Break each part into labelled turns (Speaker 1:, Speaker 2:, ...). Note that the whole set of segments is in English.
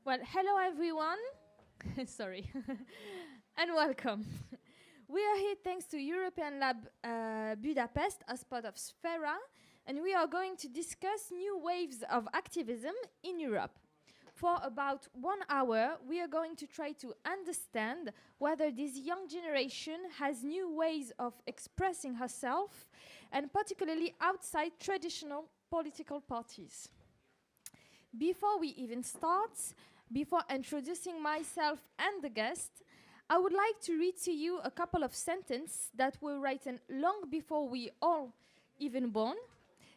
Speaker 1: Well, hello everyone. Sorry. And welcome. We are here thanks to European Lab Budapest as part of Sfera, and we are going to discuss new waves of activism in Europe. For about 1 hour, we are going to try to understand whether this young generation has new ways of expressing herself, and particularly outside traditional political parties. Before we even start, before introducing myself and the guest, I would like to read to you a couple of sentences that were written long before we all even born.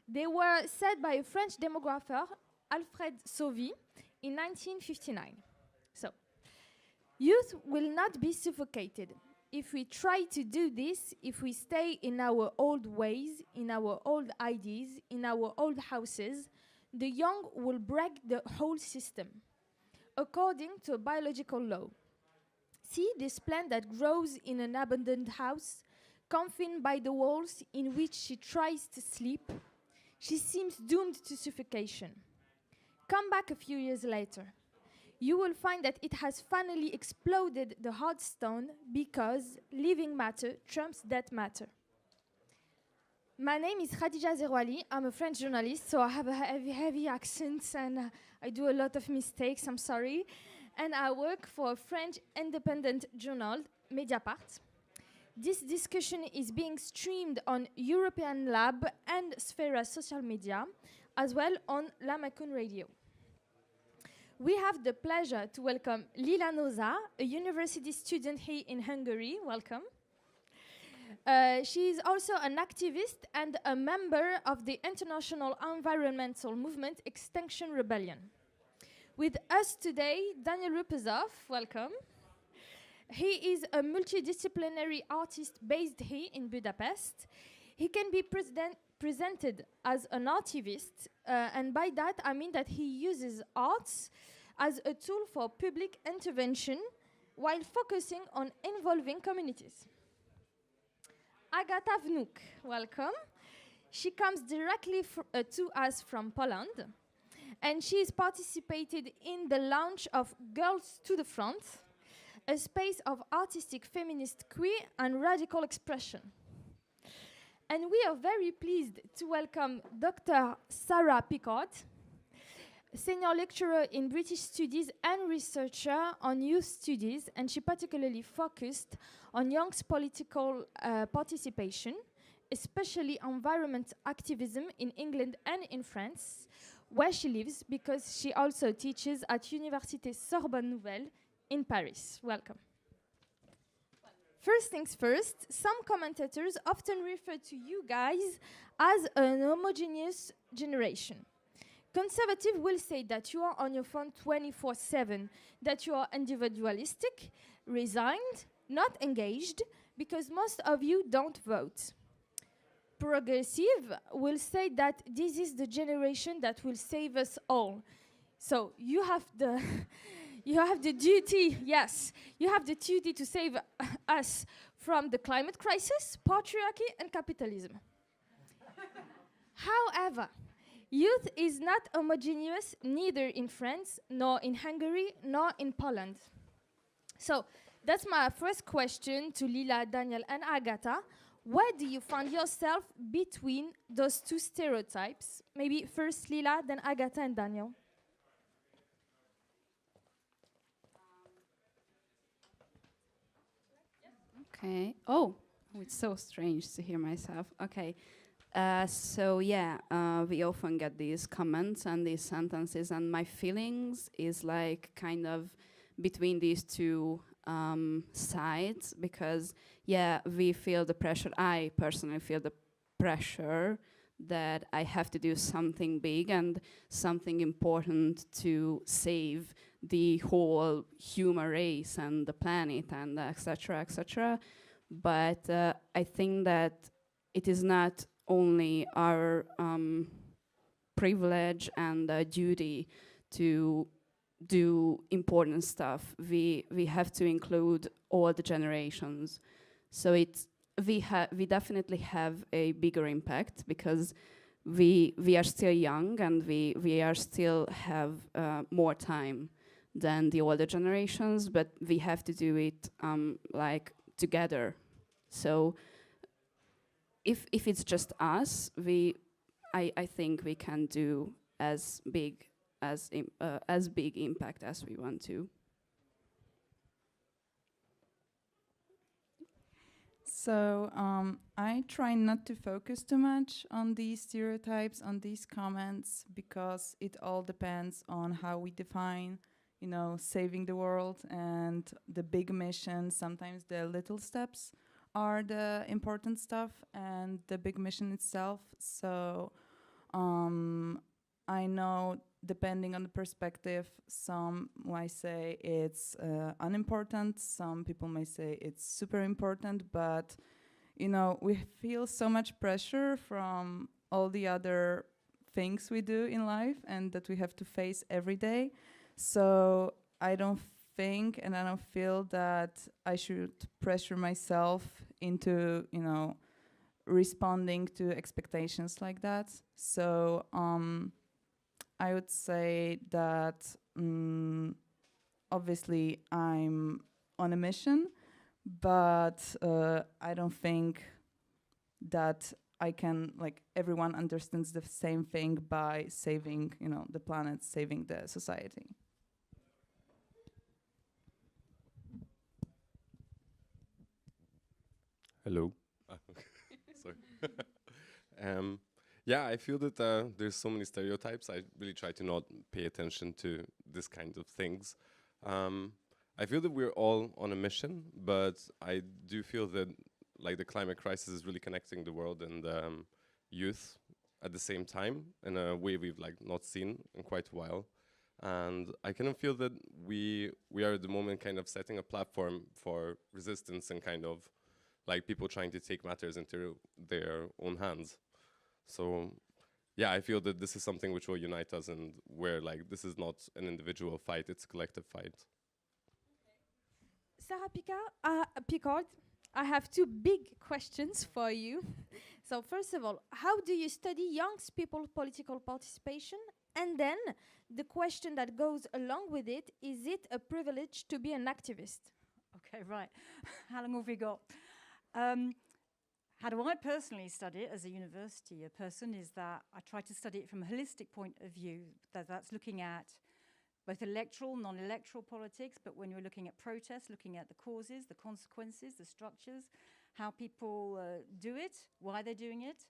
Speaker 1: They were said by a French demographer, Alfred Sauvy, in 1959. So, youth will not be suffocated. If we try to do this, if we stay in our old ways, in our old ideas, in our old houses, the young will break the whole system, according to a biological law. See this plant that grows in an abandoned house, confined by the walls in which she tries to sleep. She seems doomed to suffocation. Come back a few years later. You will find that it has finally exploded the hard stone because living matter trumps dead matter. My name is Khadija Zerwali. I'm a French journalist, so I have a heavy accent and I do a lot of mistakes, I'm sorry. And I work for a French independent journal, Mediapart. This discussion is being streamed on European Lab and Sfera social media, as well on La Macun Radio. We have the pleasure to welcome Lila Noza, a university student here in Hungary. Welcome. She is also an activist and a member of the international environmental movement Extinction Rebellion. With us today, Daniel Rupezov, welcome. He is a multidisciplinary artist based here in Budapest. He can be presented as an artivist, and by that I mean that he uses arts as a tool for public intervention while focusing on involving communities. Agata Vnuk, welcome. She comes directly to us from Poland, and she has participated in the launch of Girls to the Front, a space of artistic, feminist, queer, and radical expression. And we are very pleased to welcome Dr. Sarah Picard, senior lecturer in British studies and researcher on youth studies, and she particularly focused on young's political participation, especially environment activism in England and in France, where she lives, because she also teaches at Université Sorbonne Nouvelle in Paris. Welcome. First things first, some commentators often refer to you guys as an homogeneous generation. Conservative will say that you are on your phone 24/7, that you are individualistic, resigned, not engaged, because most of you don't vote. Progressive will say that this is the generation that will save us all. So you have the you have the duty, yes, you have the duty to save us from the climate crisis, patriarchy, and capitalism. However, youth is not homogeneous neither in France, nor in Hungary, nor in Poland. So that's my first question to Lila, Daniel, and Agata. Where do you find yourself between those two stereotypes? Maybe first Lila, then Agata and Daniel.
Speaker 2: Okay. Oh, it's so strange to hear myself. Okay. We often get these comments and these sentences, and my feelings is like kind of between these two sides, because we feel the pressure. I personally feel the pressure that I have to do something big and something important to save the whole human race and the planet and etc. etc. But I think that it is not only our privilege and duty to do important stuff. We have to include all the generations. So we definitely have a bigger impact because we are still young and we are still have more time than the older generations, but we have to do it like together. So if it's just us, I think we can do as big impact as we want to.
Speaker 3: So I try not to focus too much on these stereotypes, on these comments, because it all depends on how we define, you know, saving the world and the big mission. Sometimes the little steps are the important stuff and the big mission itself. So I know, depending on the perspective, some might say it's unimportant, some people might say it's super important, but you know, we feel so much pressure from all the other things we do in life and that we have to face every day. So I don't think and I don't feel that I should pressure myself into, you know, responding to expectations like that. So I would say that obviously I'm on a mission, but I don't think that I can, like, everyone understands the same thing by saving, you know, the planet, saving the society.
Speaker 4: Hello. Sorry. Yeah, I feel that there's so many stereotypes. I really try to not pay attention to this kind of things. I feel that we're all on a mission, but I do feel that like the climate crisis is really connecting the world and youth at the same time in a way we've like not seen in quite a while. And I kind of feel that we are at the moment kind of setting a platform for resistance and kind of like people trying to take matters into their own hands. So yeah, I feel that this is something which will unite us and where like this is not an individual fight, it's a collective fight.
Speaker 1: Sarah Picard, I have two big questions for you. So first of all, how do you study young people's political participation? And then the question that goes along with it, is it a privilege to be an activist?
Speaker 5: Okay, right. How long have we got? How do I personally study it as a university person is that I try to study it from a holistic point of view. That's looking at both electoral, non-electoral politics, but when you're looking at protests, looking at the causes, the consequences, the structures, how people do it, why they're doing it,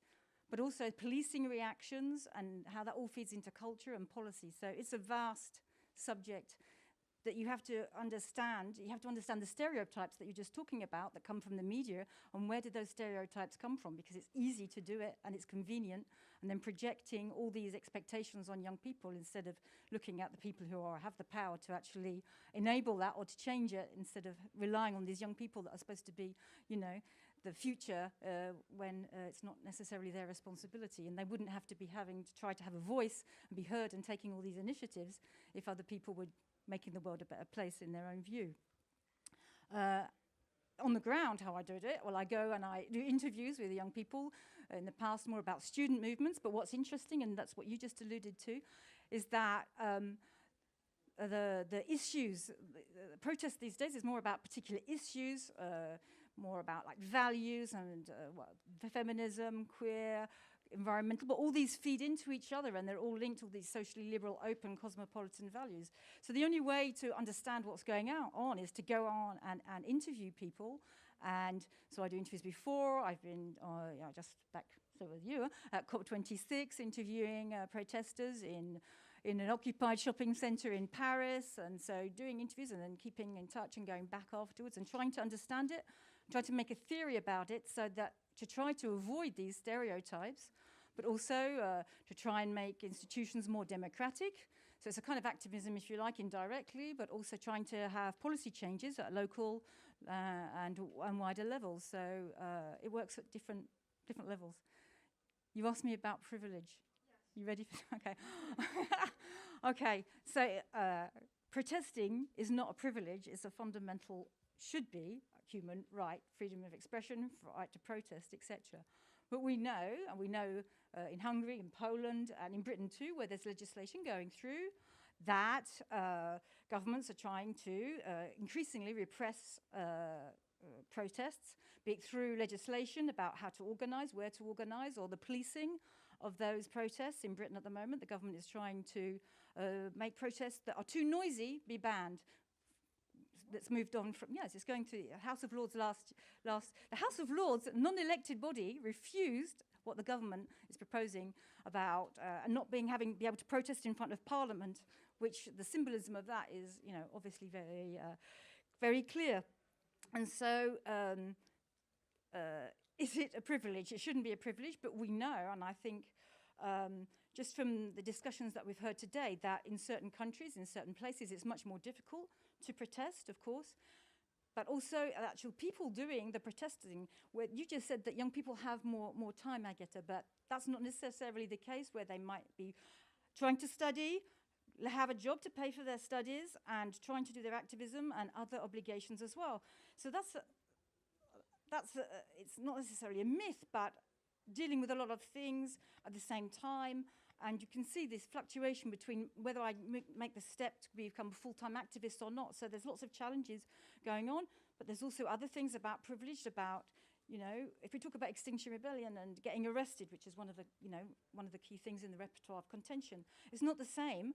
Speaker 5: but also policing reactions and how that all feeds into culture and policy. So it's a vast subject that you have to understand. You have to understand the stereotypes that you're just talking about that come from the media, and where did those stereotypes come from? Because it's easy to do it and it's convenient, and then projecting all these expectations on young people instead of looking at the people who have the power to actually enable that or to change it, instead of relying on these young people that are supposed to be, you know, the future when it's not necessarily their responsibility, and they wouldn't have to be having to try to have a voice and be heard and taking all these initiatives if other people were making the world a better place in their own view. On the ground, how I did it, well, I go and I do interviews with young people, in the past more about student movements, but what's interesting, and that's what you just alluded to, is that the issues, the protest these days is more about particular issues, more about like values and feminism, queer, environmental, but all these feed into each other and they're all linked to all these socially liberal, open, cosmopolitan values. So the only way to understand what's going on is to go on and interview people. And so I do interviews before. I've been just back with you at COP26 interviewing protesters in an occupied shopping centre in Paris, and so doing interviews and then keeping in touch and going back afterwards and trying to understand it, trying to make a theory about it, so that to try to avoid these stereotypes, but also to try and make institutions more democratic. So it's a kind of activism, if you like, indirectly, but also trying to have policy changes at local and wider levels. So it works at different levels. You asked me about privilege. Yes. You ready for okay. Okay, so protesting is not a privilege, it's a fundamental, should be, human right, freedom of expression, right to protest, etc. But we know, and we know in Hungary, in Poland, and in Britain too, where there's legislation going through, that governments are trying to increasingly repress protests, be it through legislation about how to organise, where to organise, or the policing of those protests. In Britain at the moment, the government is trying to make protests that are too noisy be banned. That's moved on from, yes, it's going to the House of Lords the House of Lords, non-elected body, refused what the government is proposing about not be able to protest in front of Parliament, which the symbolism of that is, obviously very clear. And so, is it a privilege? It shouldn't be a privilege, but we know, and I think just from the discussions that we've heard today, that in certain countries, in certain places, it's much more difficult to protest, of course, but also actual people doing the protesting. Where you just said that young people have more time, Agatha, but that's not necessarily the case, where they might be trying to study, have a job to pay for their studies, and trying to do their activism and other obligations as well. So it's not necessarily a myth, but dealing with a lot of things at the same time. And you can see this fluctuation between whether I make the step to become a full-time activist or not. So there's lots of challenges going on, but there's also other things about privilege, about, if we talk about Extinction Rebellion and getting arrested, which is one of the key things in the repertoire of contention, it's not the same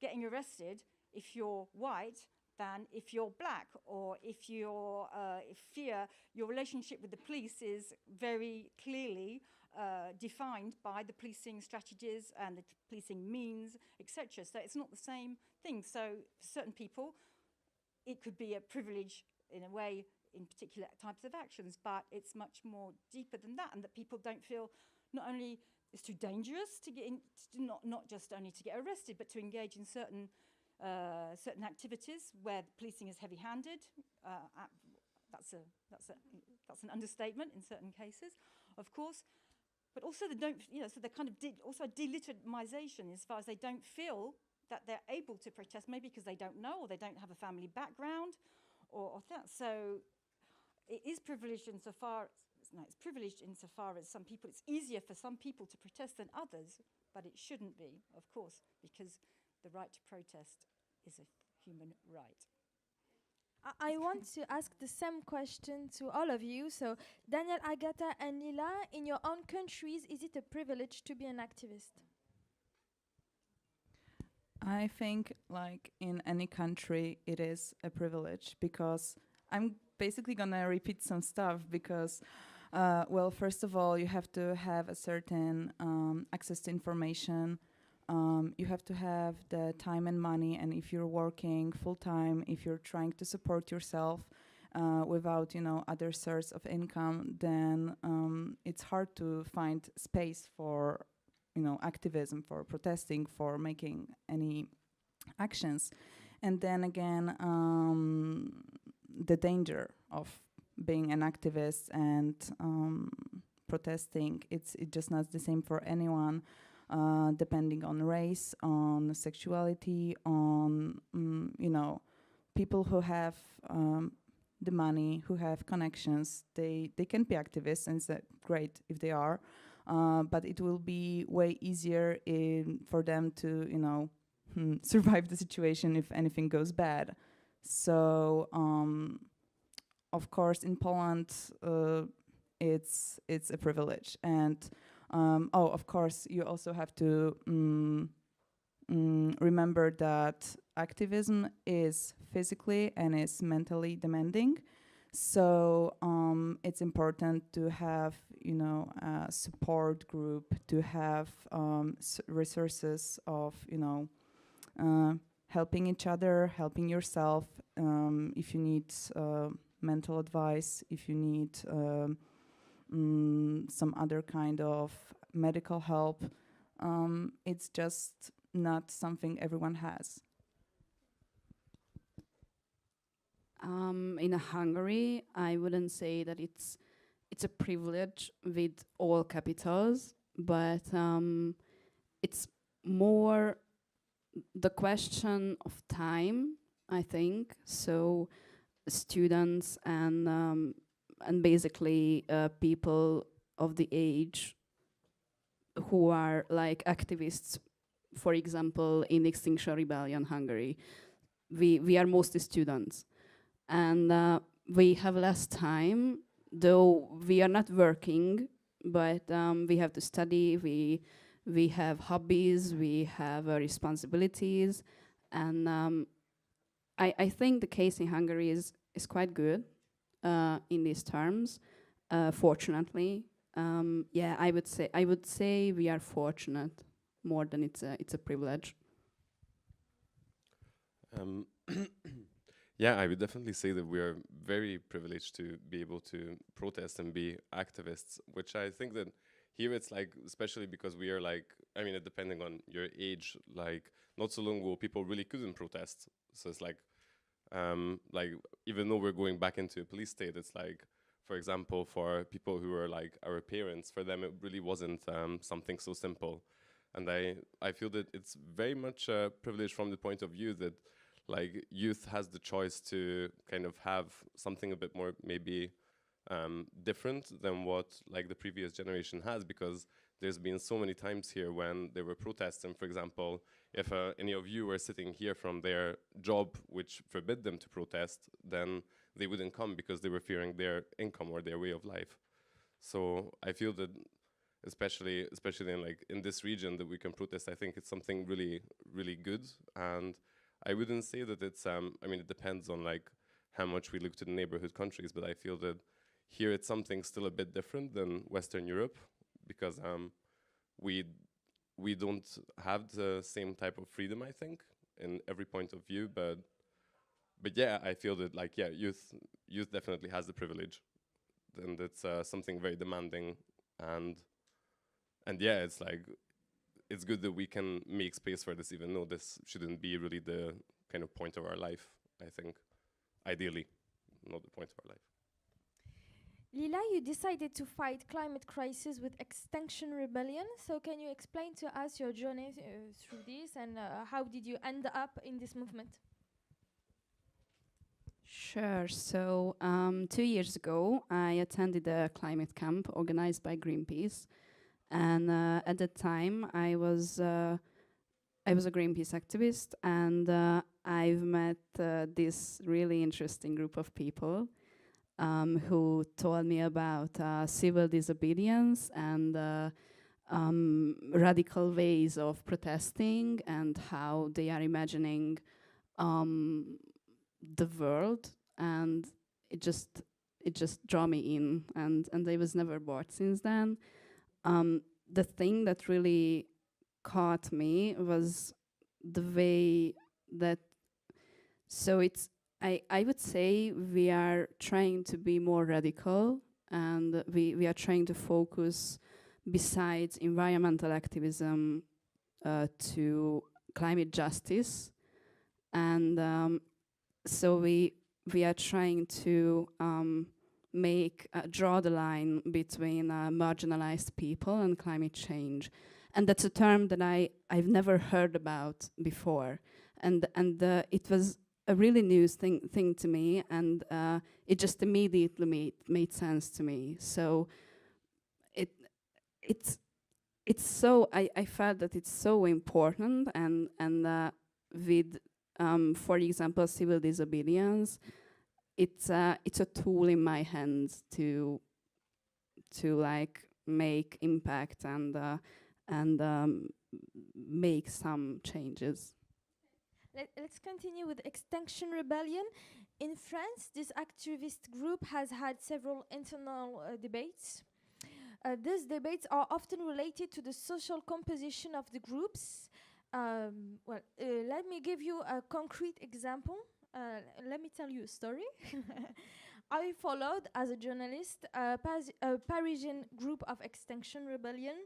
Speaker 5: getting arrested if you're white than if you're black, or if your relationship with the police is very clearly defined by the policing strategies and the policing means, etc. So it's not the same thing. So for certain people, it could be a privilege in a way in particular types of actions, but it's much more deeper than that, and that people don't feel not only it's too dangerous to get in, not just only to get arrested, but to engage in certain activities where the policing is heavy-handed. That's an understatement in certain cases, of course. But also they don't, so they're kind of also delegitimization, as far as they don't feel that they're able to protest, maybe because they don't know, or they don't have a family background, or that. So it is privileged insofar. It's privileged insofar as some people. It's easier for some people to protest than others, but it shouldn't be, of course, because the right to protest is a human right.
Speaker 1: I want to ask the same question to all of you. So, Daniel, Agatha, and Lila, in your own countries, is it a privilege to be an activist?
Speaker 3: I think, like in any country, it is a privilege, because I'm basically gonna repeat some stuff, because well, first of all, you have to have a certain access to information. You have to have the time and money, and if you're working full-time, if you're trying to support yourself without, other source of income, then it's hard to find space for, activism, for protesting, for making any actions. And then again, the danger of being an activist and protesting, it's just not the same for anyone. Depending on race, on sexuality, on, people who have the money, who have connections, they can be activists, and it's great if they are, but it will be way easier for them to, survive the situation if anything goes bad. So, of course, in Poland, it's a privilege. And of course, you also have to remember that activism is physically and is mentally demanding. So it's important to have, a support group, to have resources of, helping each other, helping yourself. If you need mental advice, if you need some other kind of medical help, it's just not something everyone has.
Speaker 2: In Hungary, I wouldn't say that it's a privilege with all capitals, but it's more the question of time, I think. So students and basically people of the age who are like activists for example, in Extinction Rebellion Hungary, we are mostly students, and we have less time, though we are not working, but we have to study, we have hobbies, we have responsibilities, and I think the case in Hungary is quite good in these terms, fortunately. Yeah, I would say we are fortunate more than it's a privilege.
Speaker 4: Yeah, I would definitely say that we are very privileged to be able to protest and be activists, which I think that here it's like, especially because we are like, I mean, depending on your age, like not so long ago, people really couldn't protest. So it's like even though we're going back into a police state, it's like, for example, for people who are like our parents, for them it really wasn't something so simple. And I feel that it's very much a privilege from the point of view that like youth has the choice to kind of have something a bit more maybe different than what like the previous generation has, because there's been so many times here when there were protests, and for example, if any of you were sitting here from their job which forbid them to protest, then they wouldn't come because they were fearing their income or their way of life. So I feel that especially in like in this region that we can protest, I think it's something really, really good. And I wouldn't say that it's I mean, it depends on like how much we look to the neighborhood countries, but I feel that here it's something still a bit different than Western Europe, because we don't have the same type of freedom, I think, in every point of view. But yeah, I feel that like, yeah, youth definitely has the privilege, and it's something very demanding, and yeah, it's like, it's good that we can make space for this, even though this shouldn't be really the kind of point of our life, I think, ideally, not the point of our life.
Speaker 1: Lila, you decided to fight climate crisis with Extinction Rebellion. So can you explain to us your journey through this, and how did you end up in this movement?
Speaker 2: Sure. So 2 years ago, I attended a climate camp organized by Greenpeace, and at that time, I was a Greenpeace activist, and I've met this really interesting group of people who told me about civil disobedience and radical ways of protesting, and how they are imagining the world, and it just drew me in, and I was never bored since then. The thing that really caught me was the way that, so it's, I would say we are trying to be more radical, and we are trying to focus, besides environmental activism, to climate justice. And so we are trying to draw the line between marginalized people and climate change. And that's a term that I've never heard about before. And it was a really new thing to me, and it just immediately made sense to me. So it's so, I felt that it's so important, and with for example, civil disobedience, it's a tool in my hands to like make impact and make some changes.
Speaker 1: Let's continue with Extinction Rebellion. In France, this activist group has had several internal debates. These debates are often related to the social composition of the groups. Let me give you a concrete example. Let me tell you a story. I followed, as a journalist, a Parisian group of Extinction Rebellion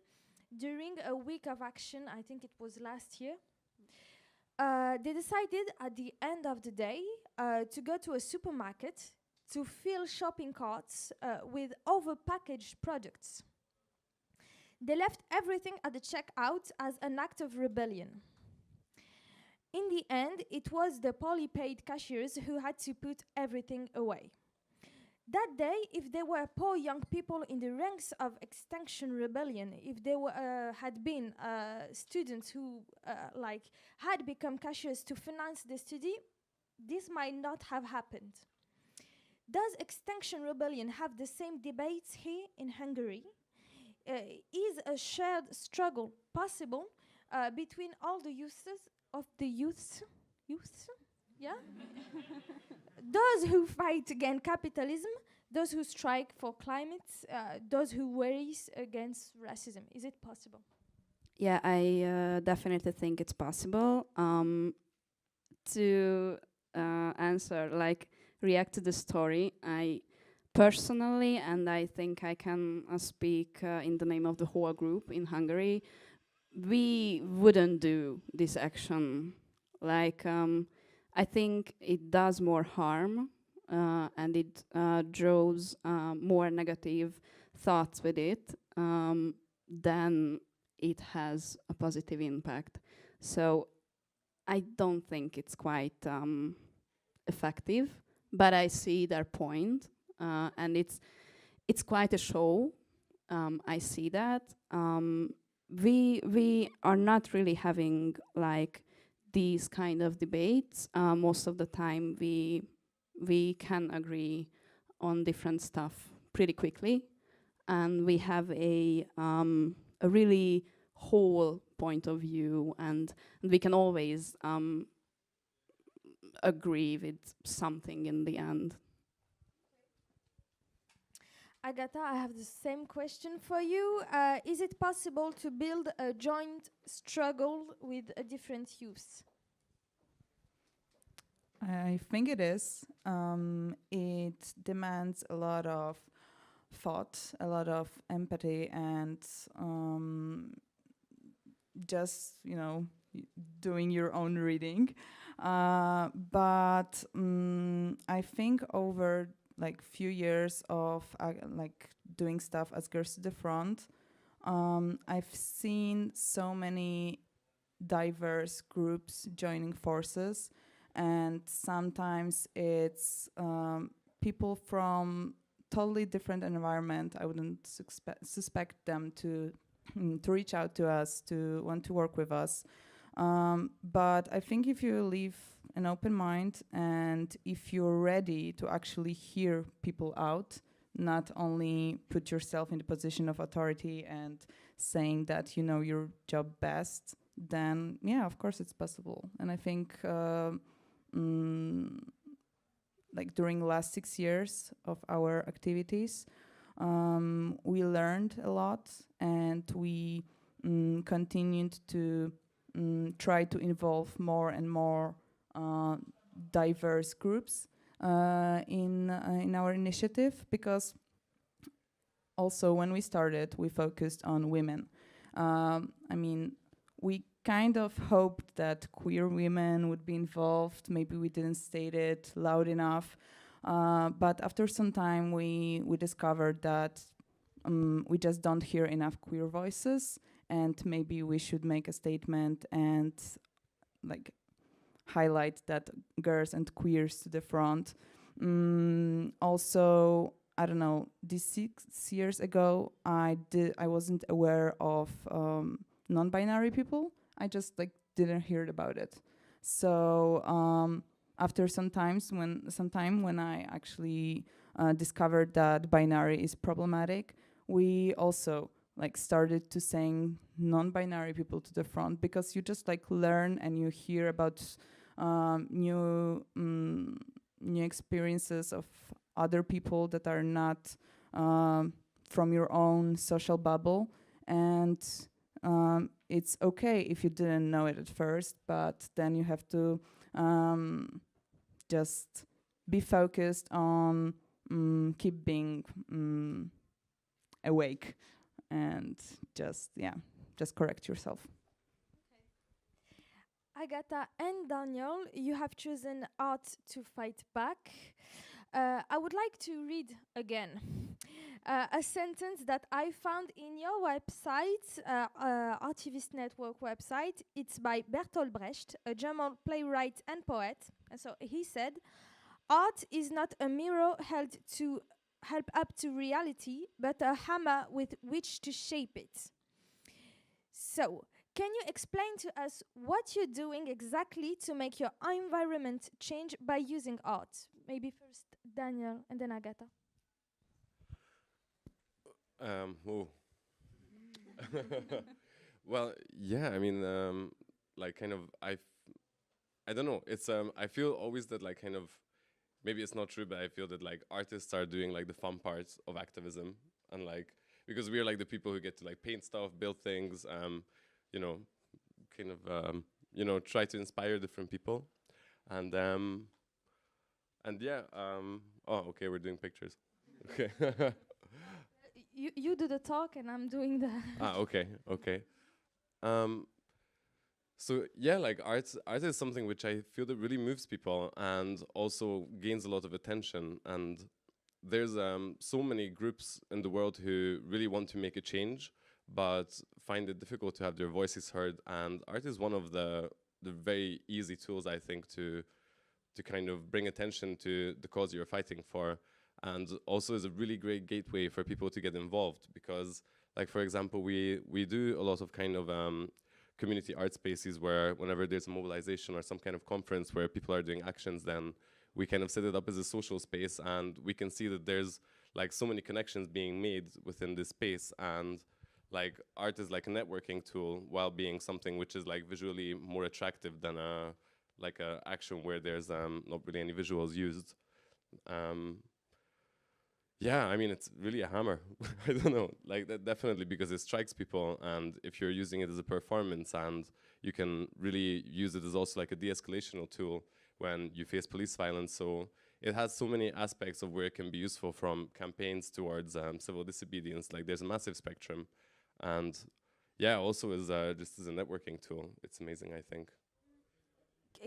Speaker 1: during a week of action. I think it was last year. They decided at the end of the day to go to a supermarket to fill shopping carts with overpackaged products. They left everything at the checkout as an act of rebellion. In the end, it was the poorly paid cashiers who had to put everything away. That day, if there were poor young people in the ranks of Extinction Rebellion, if there had been students who had become cashiers to finance the study, this might not have happened. Does Extinction Rebellion have the same debates here in Hungary? Is a shared struggle possible between all the youths? Yeah? Those who fight against capitalism, those who strike for climate, those who worry against racism. Is it possible?
Speaker 2: Yeah, I definitely think it's possible. To answer, react to the story, I personally, and I think I can speak in the name of the whole group in Hungary, we wouldn't do this action. I think it does more harm and it draws more negative thoughts with it than it has a positive impact. So I don't think it's quite effective, but I see their point, and it's quite a show. I see that. We are not really having these kind of debates. Most of the time we can agree on different stuff pretty quickly, and we have a really whole point of view, and we can always agree with something in the end.
Speaker 1: Agatha, I have the same question for you. Is it possible to build a joint struggle with a different youth?
Speaker 3: I think it is. It demands a lot of thought, a lot of empathy, and just, doing your own reading. But I think over few years of doing stuff as Girls to the Front, I've seen so many diverse groups joining forces, and sometimes it's people from totally different environment. I wouldn't suspect them to reach out to us, to want to work with us. But I think if you leave an open mind and if you're ready to actually hear people out, not only put yourself in the position of authority and saying that you know your job best, then yeah, of course it's possible. And I think during the last 6 years of our activities, we learned a lot, and we continued to try to involve more and more diverse groups in our initiative, because also when we started, we focused on women. We kind of hoped that queer women would be involved. Maybe we didn't state it loud enough. But after some time, we discovered that we just don't hear enough queer voices, and maybe we should make a statement and highlight that girls and queers to the front. Also, I don't know, this 6 years ago, I wasn't aware of non-binary people. I just didn't hear about it. So after some time when I actually discovered that binary is problematic, we also started to saying non-binary people to the front, because you just learn and you hear about new experiences of other people that are not from your own social bubble, and it's okay if you didn't know it at first, but then you have to just be focused on keep being awake, and just correct yourself.
Speaker 1: Agatha and Daniel, you have chosen art to fight back. I would like to read again a sentence that I found in your website, Artivist Network website. It's by Bertolt Brecht, a German playwright and poet. And so he said, "Art is not a mirror held to help up to reality, but a hammer with which to shape it. So, can you explain to us what you're doing exactly to make your environment change by using art? Maybe first Daniel and then Agatha.
Speaker 4: Oh. Well, yeah, I mean, like kind of, I don't know. It's I feel always that like kind of, maybe it's not true, but I feel that like artists are doing like the fun parts of activism, and like because we're like the people who get to like paint stuff, build things, you know, kind of you know, try to inspire different people, and yeah, oh, okay, we're doing pictures. Okay.
Speaker 1: You do the talk and I'm doing the.
Speaker 4: Okay, okay. So yeah, like art is something which I feel that really moves people and also gains a lot of attention. And there's so many groups in the world who really want to make a change, but find it difficult to have their voices heard. And art is one of the very easy tools, I think, to kind of bring attention to the cause you're fighting for. And also is a really great gateway for people to get involved because, like, for example, we do a lot of kind of community art spaces where whenever there's a mobilization or some kind of conference where people are doing actions, then we kind of set it up as a social space, and we can see that there's like so many connections being made within this space. And like art is like a networking tool while being something which is like visually more attractive than a like a action where there's not really any visuals used. Yeah, I mean, it's really a hammer. I don't know, like that definitely, because it strikes people, and if you're using it as a performance, and you can really use it as also like a de-escalational tool when you face police violence. So it has so many aspects of where it can be useful, from campaigns towards civil disobedience. Like there's a massive spectrum, and yeah, also as just as a networking tool, it's amazing, I think.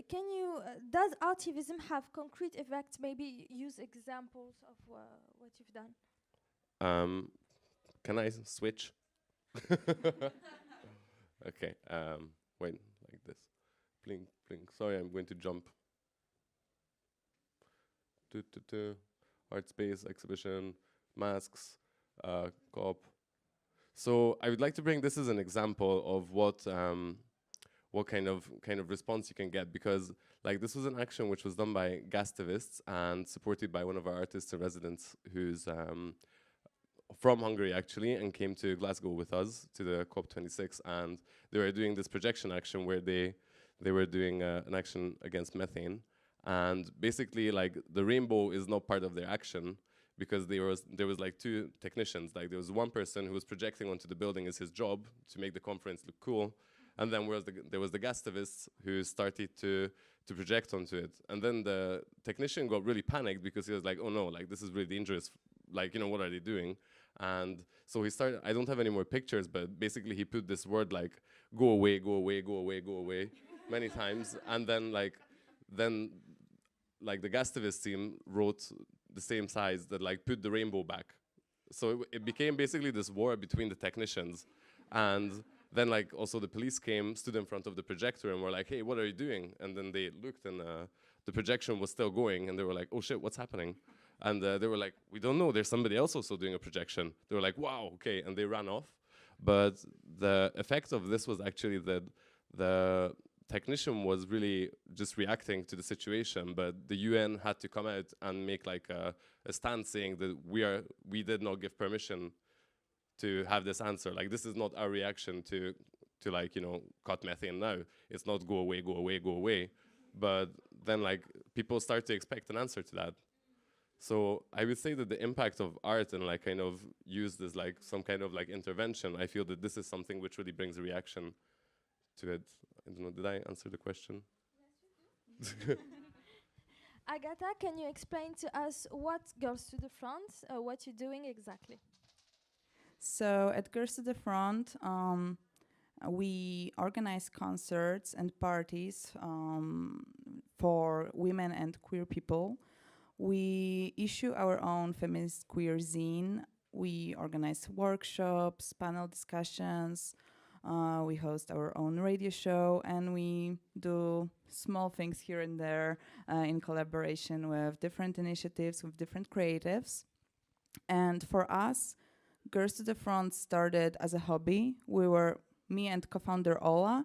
Speaker 1: Can you, does Activism have concrete effects? Maybe use examples of what you've done.
Speaker 4: Can I switch? Okay, wait, like this. Blink, blink. Sorry, I'm going to jump. Art space, exhibition, masks, co-op. So I would like to bring this as an example of what kind of response you can get, because like this was an action which was done by Gastivists and supported by one of our artists in residence who's from Hungary actually, and came to Glasgow with us to the COP26, and they were doing this projection action where they were doing an action against methane, and basically like the rainbow is not part of their action because there was like two technicians. Like there was one person who was projecting onto the building as his job to make the conference look cool. And then there was the Gastivists who started to project onto it. And then the technician got really panicked because he was like, oh no, like this is really dangerous. Like, you know, what are they doing? And so he started, I don't have any more pictures, but basically he put this word like, go away, go away, go away, go away, many times. And then the Gastivist team wrote the same size that like put the rainbow back. So it became basically this war between the technicians. And then like also the police came, stood in front of the projector and were like, hey, what are you doing? And then they looked and the projection was still going, and they were like, oh shit, what's happening? And they were like, we don't know, there's somebody else also doing a projection. They were like, wow, okay, and they ran off. But the effect of this was actually that the technician was really just reacting to the situation, but the UN had to come out and make like a stand saying that we did not give permission to have this answer. Like this is not our reaction to like, you know, cut methane now. It's not go away, go away, go away. But then like people start to expect an answer to that. So I would say that the impact of art and like kind of used as like some kind of like intervention, I feel that this is something which really brings a reaction to it. I don't know, did I answer the question?
Speaker 1: Yes, you did. Agatha, can you explain to us what Girls to the Front, what you're doing exactly?
Speaker 3: So at Girls to the Front, we organize concerts and parties for women and queer people. We issue our own feminist queer zine. We organize workshops, panel discussions. We host our own radio show, and we do small things here and there in collaboration with different initiatives, with different creatives. And for us, Girls to the Front started as a hobby. Me and co-founder Ola,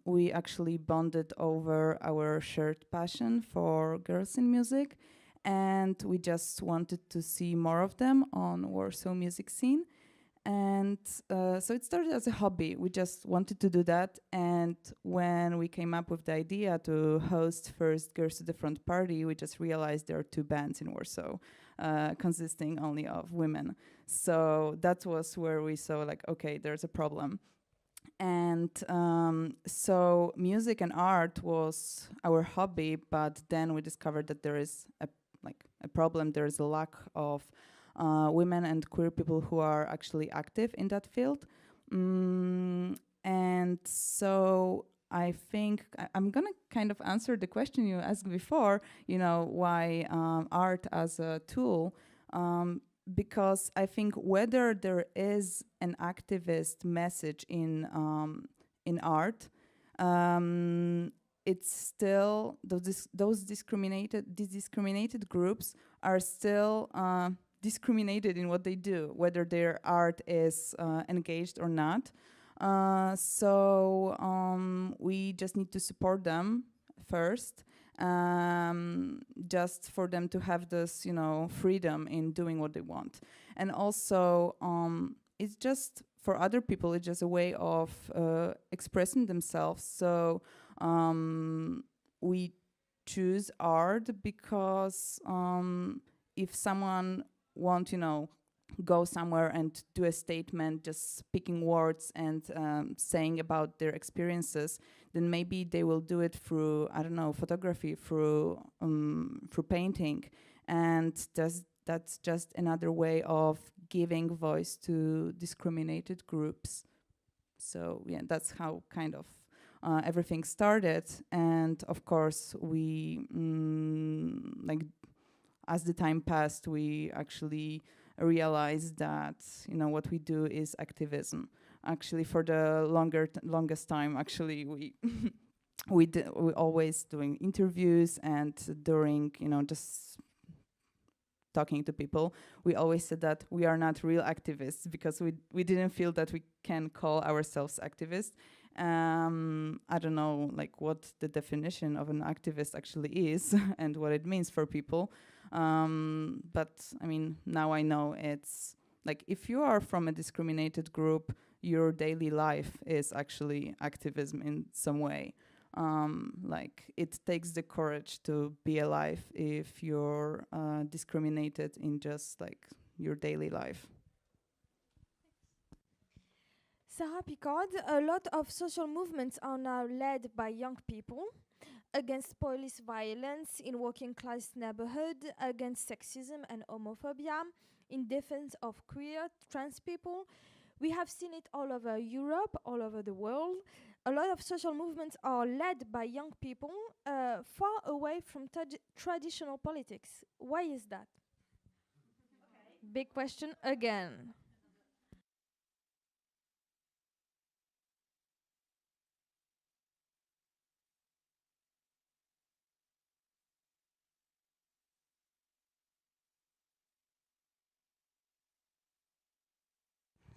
Speaker 3: we actually bonded over our shared passion for girls in music, and we just wanted to see more of them on Warsaw music scene. And so it started as a hobby. We just wanted to do that. And when we came up with the idea to host first Girls to the Front party, we just realized there are 2 bands in Warsaw consisting only of women. So that was where we saw like, okay, there's a problem. And so music and art was our hobby, but then we discovered that there is a problem. There is a lack of women and queer people who are actually active in that field. And so I think I'm going to kind of answer the question you asked before, why art as a tool, because I think whether there is an activist message in art, it's still these discriminated groups are still discriminated in what they do, whether their art is engaged or not. So we just need to support them first, just for them to have this, freedom in doing what they want. And also, it's just for other people, it's just a way of expressing themselves. So we choose art because if someone wants, go somewhere and do a statement, just speaking words and saying about their experiences, then maybe they will do it through, I don't know, photography, through painting. And that's just another way of giving voice to discriminated groups. So yeah, that's how kind of everything started. And of course, we, as the time passed, we actually realized that what we do is activism. Actually, for the longest time, actually we always doing interviews, and during just talking to people, we always said that we are not real activists, because we didn't feel that we can call ourselves activists. I don't know what the definition of an activist actually is and what it means for people. But I mean, now I know it's if you are from a discriminated group, your daily life is actually activism in some way. It takes the courage to be alive if you're discriminated in just your daily life.
Speaker 1: Sarah Picard, a lot of social movements are now led by young people against police violence in working class neighborhoods, against sexism and homophobia, in defense of queer, trans people. We have seen it all over Europe, all over the world. A lot of social movements are led by young people, far away from traditional politics. Why is that? Big question again.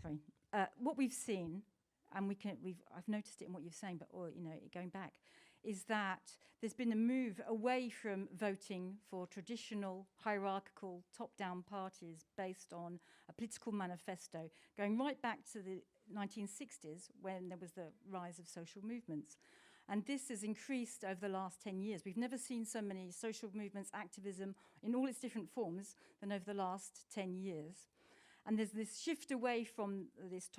Speaker 5: Sorry. What we've seen, and I've noticed it in what you're saying, but going back, is that there's been a move away from voting for traditional hierarchical top-down parties based on a political manifesto, going right back to the 1960s when there was the rise of social movements. And this has increased over the last 10 years. We've never seen so many social movements, activism in all its different forms than over the last 10 years. And there's this shift away from these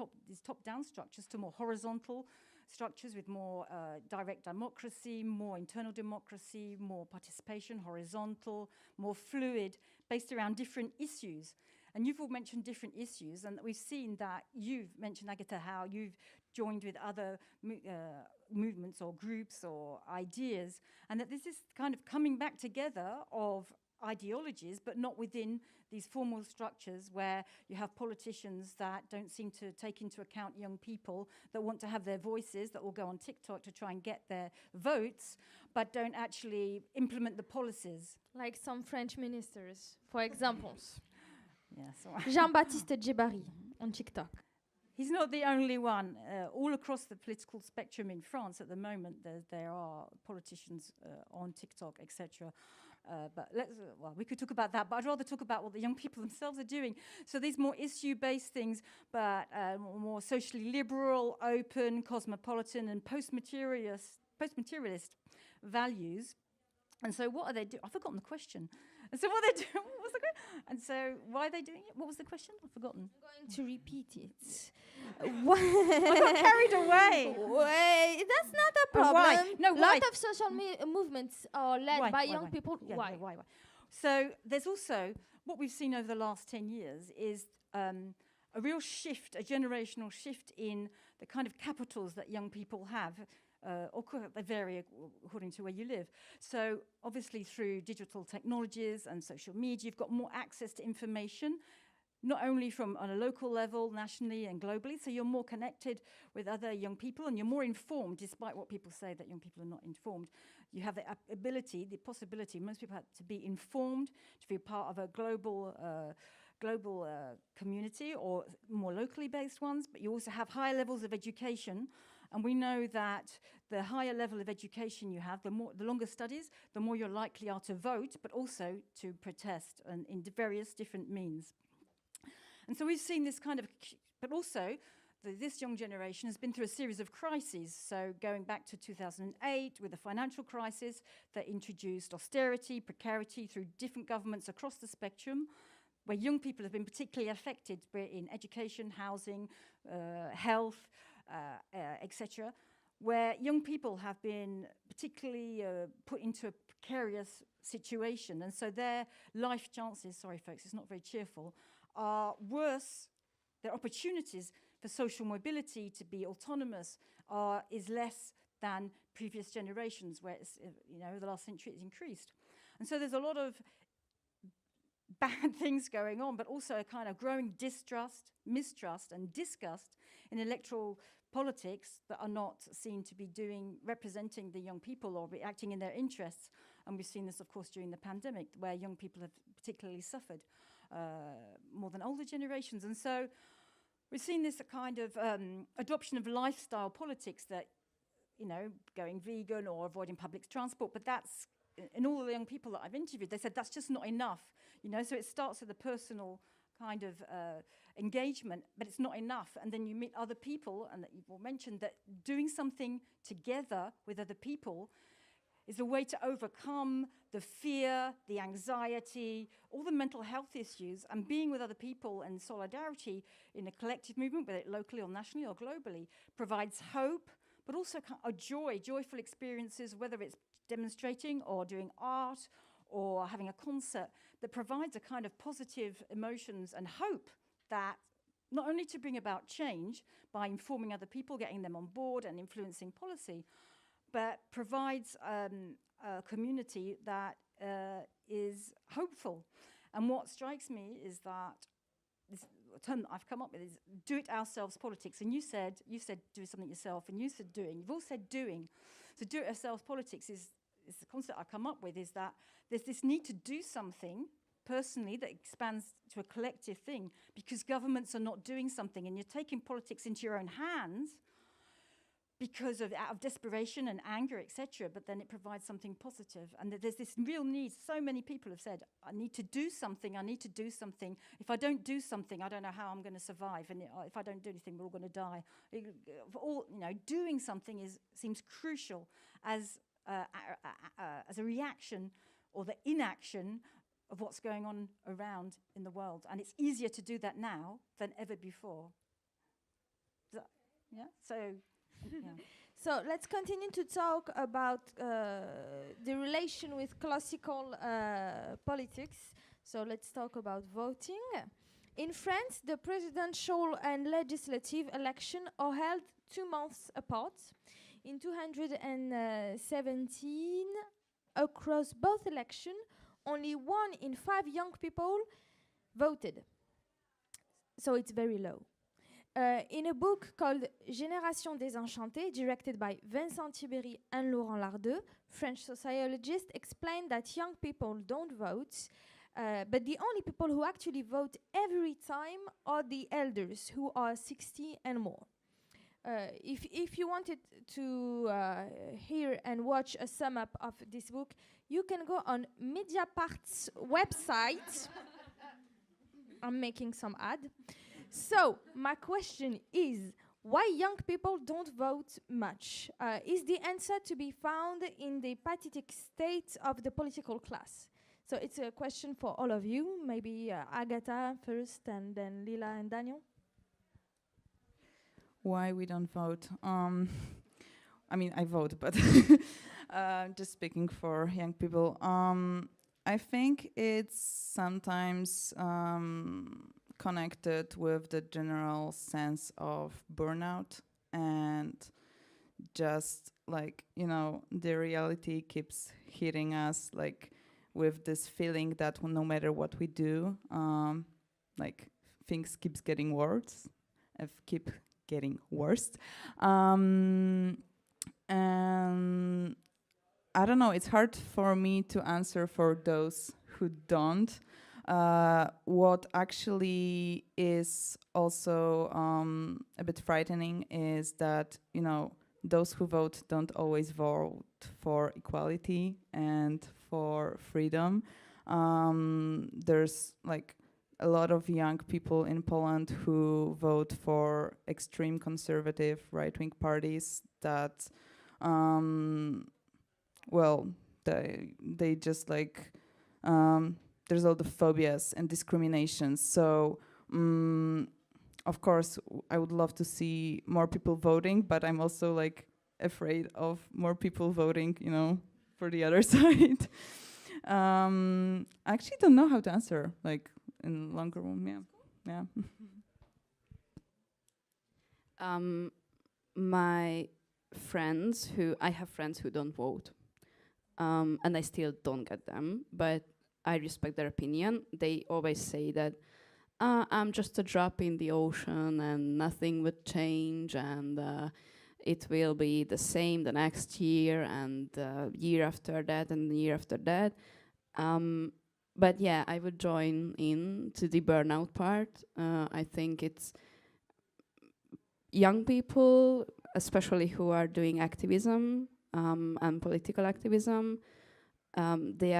Speaker 5: top-down structures to more horizontal structures with more direct democracy, more internal democracy, more participation, horizontal, more fluid, based around different issues. And you've all mentioned different issues, and we've seen that you've mentioned, Agatha, how you've joined with other movements or groups or ideas, and that this is kind of coming back together of ideologies, but not within these formal structures where you have politicians that don't seem to take into account young people that want to have their voices, that will go on TikTok to try and get their votes, but don't actually implement the policies.
Speaker 1: Like some French ministers, for examples.
Speaker 5: Yeah, so
Speaker 1: Jean-Baptiste Djebari on TikTok.
Speaker 5: he's not the only one. All across the political spectrum in France at the moment, there are politicians on TikTok, etc. But well, we could talk about that, but I'd rather talk about what the young people themselves are doing. So these more issue-based things, but more socially liberal, open, cosmopolitan, and post-materialist values. And so what are they doing? I've forgotten the question. And so what are they doing? What was the question? And so why are they doing it? What was the question? I've forgotten.
Speaker 1: I'm going to repeat it.
Speaker 5: I got carried away.
Speaker 1: Wait, that's not a
Speaker 5: Oh,
Speaker 1: problem.
Speaker 5: why? No, why?
Speaker 1: Lot of social movements are led by young people.
Speaker 5: Yeah,
Speaker 1: Why?
Speaker 5: yeah, why? So there's also what we've seen over the last 10 years is a real shift, a generational shift in the kind of capitals that young people have. They vary according to where you live. So obviously through digital technologies and social media, you've got more access to information, not only from on a local level, nationally and globally. So you're more connected with other young people and you're more informed, despite what people say that young people are not informed. You have the ability, the possibility, most people have to be informed, to be part of a global community or more locally based ones, but you also have higher levels of education. And we know that the higher level of education you have, the longer studies, the more you're likely are to vote, but also to protest and in various different means. And so we've seen this kind of, but also this young generation has been through a series of crises. So going back to 2008 with the financial crisis that introduced austerity, precarity through different governments across the spectrum, where young people have been particularly affected in education, housing, health, etc., where young people have been particularly put into a precarious situation. And so their life chances, sorry folks, it's not very cheerful, are worse. Their opportunities for social mobility, to be autonomous, is less than previous generations, where it's, the last century it's increased. And so there's a lot of bad things going on, but also a kind of growing distrust, mistrust, and disgust in electoral politics that are not seen to be representing the young people or acting in their interests. And we've seen this, of course, during the pandemic, where young people have particularly suffered more than older generations. And so we've seen this kind of adoption of lifestyle politics that, going vegan or avoiding public transport, but that's, in all the young people that I've interviewed, they said that's just not enough, so it starts with a personal kind of engagement, but it's not enough. And then you meet other people, and that you've all mentioned that doing something together with other people is a way to overcome the fear, the anxiety, all the mental health issues, and being with other people and solidarity in a collective movement, whether locally or nationally or globally, provides hope, but also a joyful experiences, whether it's demonstrating or doing art or having a concert, that provides a kind of positive emotions and hope that not only to bring about change by informing other people, getting them on board and influencing policy, but provides a community that is hopeful. And what strikes me is that this term that I've come up with is do-it-ourselves politics. And you said do something yourself, and you said doing. You've all said doing. So do-it-ourselves politics is the concept I've come up with, is that there's this need to do something personally that expands to a collective thing because governments are not doing something, and you're taking politics into your own hands because out of desperation and anger, etc., but then it provides something positive. And there's this real need. So many people have said, I need to do something, I need to do something. If I don't do something, I don't know how I'm going to survive. And if I don't do anything, we're all going to die. Doing something seems crucial as a reaction or the inaction of what's going on around in the world. And it's easier to do that now than ever before. Yeah? So... Yeah.
Speaker 1: So let's continue to talk about the relation with classical politics. So let's talk about voting. In France, the presidential and legislative election are held 2 months apart. In 2017, across both elections, only 1 in 5 young people voted. So it's very low. In a book called Génération désenchantée, directed by Vincent Thibéry and Laurent Lardeux, French sociologists explain that young people don't vote But the only people who actually vote every time are the elders who are 60 and more. If you wanted to hear and watch a sum up of this book, you can go on Mediapart's website. I'm making some ad. So my question is, why young people don't vote much? Is the answer to be found in the pathetic state of the political class? So it's a question for all of you. Maybe Agatha first, and then Lila and Daniel.
Speaker 3: Why we don't vote? I mean, I vote, but just speaking for young people. I think it's sometimes connected with the general sense of burnout, and just like, you know, the reality keeps hitting us, like with this feeling that no matter what we do, like things keeps getting worse, keep getting worse. And I don't know, it's hard for me to answer for those who don't. What actually is also a bit frightening is that, you know, those who vote don't always vote for equality and for freedom. There's like a lot of young people in Poland who vote for extreme conservative right-wing parties that, well, they just like, there's all the phobias and discriminations. So, of course, I would love to see more people voting, but I'm also like afraid of more people voting, you know, for the other side. I actually don't know how to answer, like in longer one, yeah.
Speaker 2: My friends I have friends who don't vote, and I still don't get them, but I respect their opinion. They always say that I'm just a drop in the ocean and nothing would change, and it will be the same the next year and year after that and the year after that. But yeah, I would join in to the burnout part. I think it's young people, especially who are doing activism and political activism, they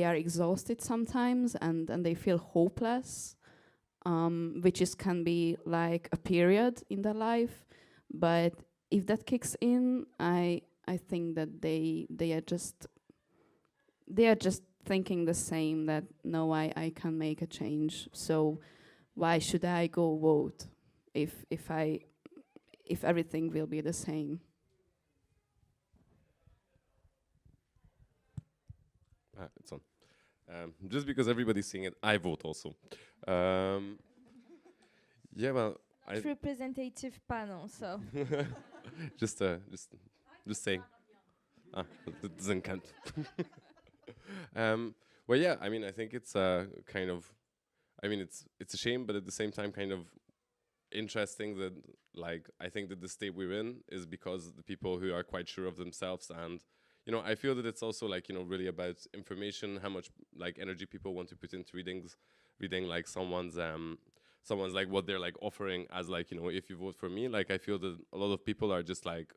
Speaker 2: are exhausted sometimes, and they feel hopeless, which can be like a period in their life. But if that kicks in, I think that they are just thinking the same, that no, I can make a change. So why should I go vote if everything will be the same?
Speaker 4: It's on. Just because everybody's seeing it, I vote also. Yeah, well,
Speaker 1: Representative panel, so.
Speaker 4: just saying. That doesn't count. Well, yeah, I mean, I think it's kind of, I mean, it's a shame, but at the same time, kind of interesting that, like, I think that the state we're in is because the people who are quite sure of themselves, and you know, I feel that it's also like, you know, really about information, how much like energy people want to put into reading like someone's like what they're like offering as like, you know, if you vote for me, like I feel that a lot of people are just like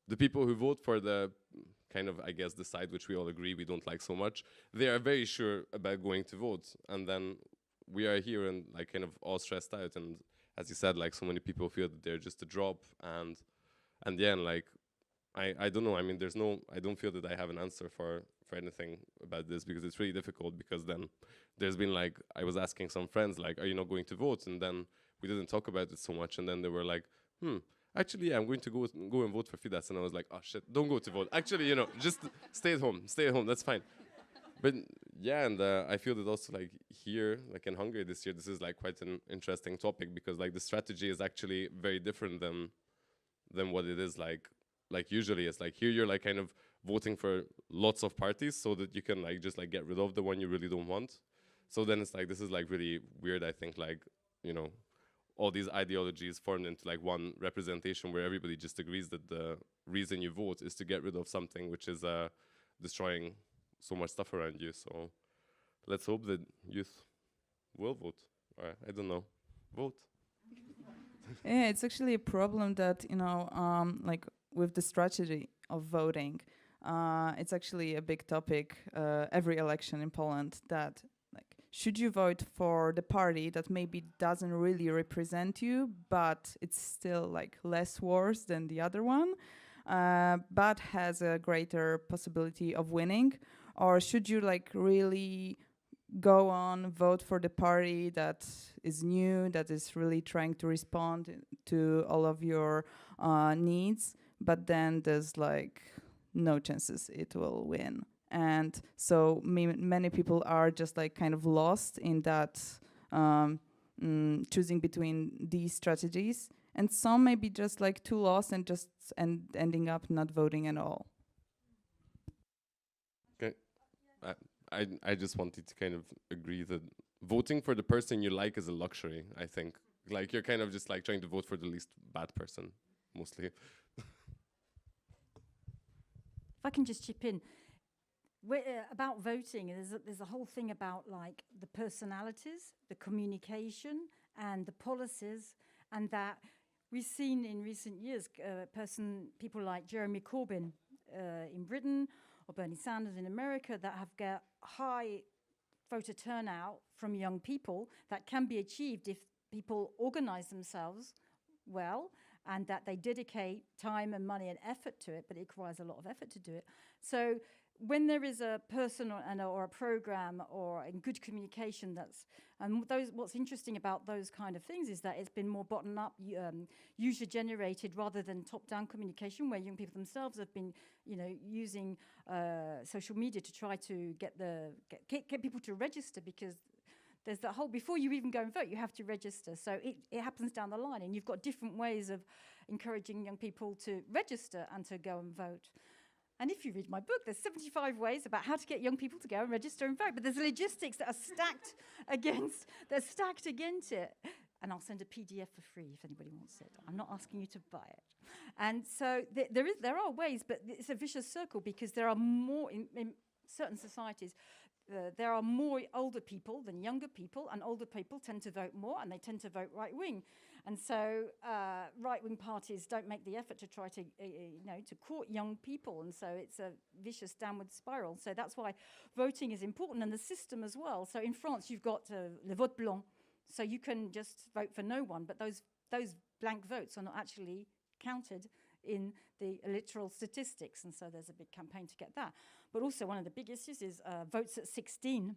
Speaker 4: the people who vote for the kind of, I guess, the side which we all agree we don't like so much, they are very sure about going to vote, and then we are here and like kind of all stressed out, and as you said, like so many people feel that they're just a drop, and yeah, and like I don't know, I mean, I don't feel that I have an answer for anything about this, because it's really difficult, because then there's been like, I was asking some friends like, are you not going to vote? And then we didn't talk about it so much, and then they were like, actually, yeah, I'm going to go and vote for Fidesz. And I was like, oh shit, don't go to vote. Actually, you know, just stay at home, that's fine. But yeah, and I feel that also like here, like in Hungary this year, this is like quite an interesting topic, because like the strategy is actually very different than what it is like usually. It's like here you're like kind of voting for lots of parties so that you can like just like get rid of the one you really don't want. So then it's like, this is like really weird, I think, like, you know, all these ideologies formed into like one representation where everybody just agrees that the reason you vote is to get rid of something which is destroying so much stuff around you. So let's hope that youth will vote. Or I don't know, vote.
Speaker 3: Yeah, it's actually a problem that, like with the strategy of voting, it's actually a big topic every election in Poland, that like, should you vote for the party that maybe doesn't really represent you, but it's still like less worse than the other one, but has a greater possibility of winning? Or should you like really go on, vote for the party that is new, that is really trying to respond to all of your needs, but then there's like no chances it will win? And so many people are just like kind of lost in that choosing between these strategies, and some may be just like too lost and just ending up not voting at all.
Speaker 4: Okay. I just wanted to kind of agree that voting for the person you like is a luxury, I think. Like, you're kind of just like trying to vote for the least bad person, mostly.
Speaker 5: If I can just chip in, about voting, there's a whole thing about like the personalities, the communication, and the policies, and that we've seen in recent years people like Jeremy Corbyn in Britain, or Bernie Sanders in America, that have got high voter turnout from young people that can be achieved if people organize themselves well, and that they dedicate time and money and effort to it, but it requires a lot of effort to do it. So when there is a person or a program or in good communication, what's interesting about those kind of things is that it's been more bottom up, user generated, rather than top down communication, where young people themselves have been, using social media to try to get people to register, because there's that whole, before you even go and vote, you have to register. So it happens down the line, and you've got different ways of encouraging young people to register and to go and vote. And if you read my book, there's 75 ways about how to get young people to go and register and vote. But there's logistics that are stacked against it. And I'll send a PDF for free if anybody wants it. I'm not asking you to buy it. And so there are ways, but it's a vicious circle, because there are more in certain societies. There are more older people than younger people, and older people tend to vote more, and they tend to vote right-wing. And so right-wing parties don't make the effort to try to, to court young people, and so it's a vicious downward spiral. So that's why voting is important, and the system as well. So in France, you've got le vote blanc, so you can just vote for no one, but those blank votes are not actually counted in the electoral statistics, and so there's a big campaign to get that. But also one of the big issues is votes at 16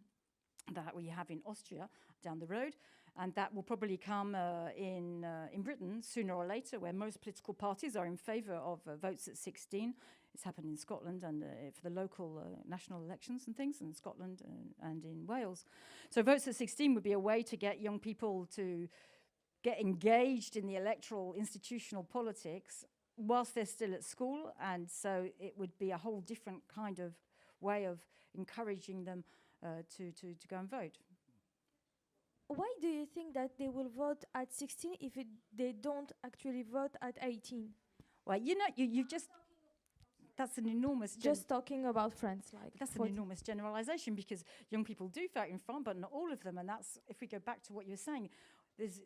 Speaker 5: that we have in Austria down the road, and that will probably come in Britain sooner or later, where most political parties are in favour of votes at 16. It's happened in Scotland and for the local national elections and things in Scotland and in Wales. So votes at 16 would be a way to get young people to get engaged in the electoral institutional politics whilst they're still at school, and so it would be a whole different kind of way of encouraging them to go and vote.
Speaker 1: Why do you think that they will vote at 16 if they don't actually vote at 18?
Speaker 5: Well, you just... That's an enormous...
Speaker 1: Just talking about France, like...
Speaker 5: That's an enormous generalization, because young people do vote in France, but not all of them, and that's, if we go back to what you were saying, there's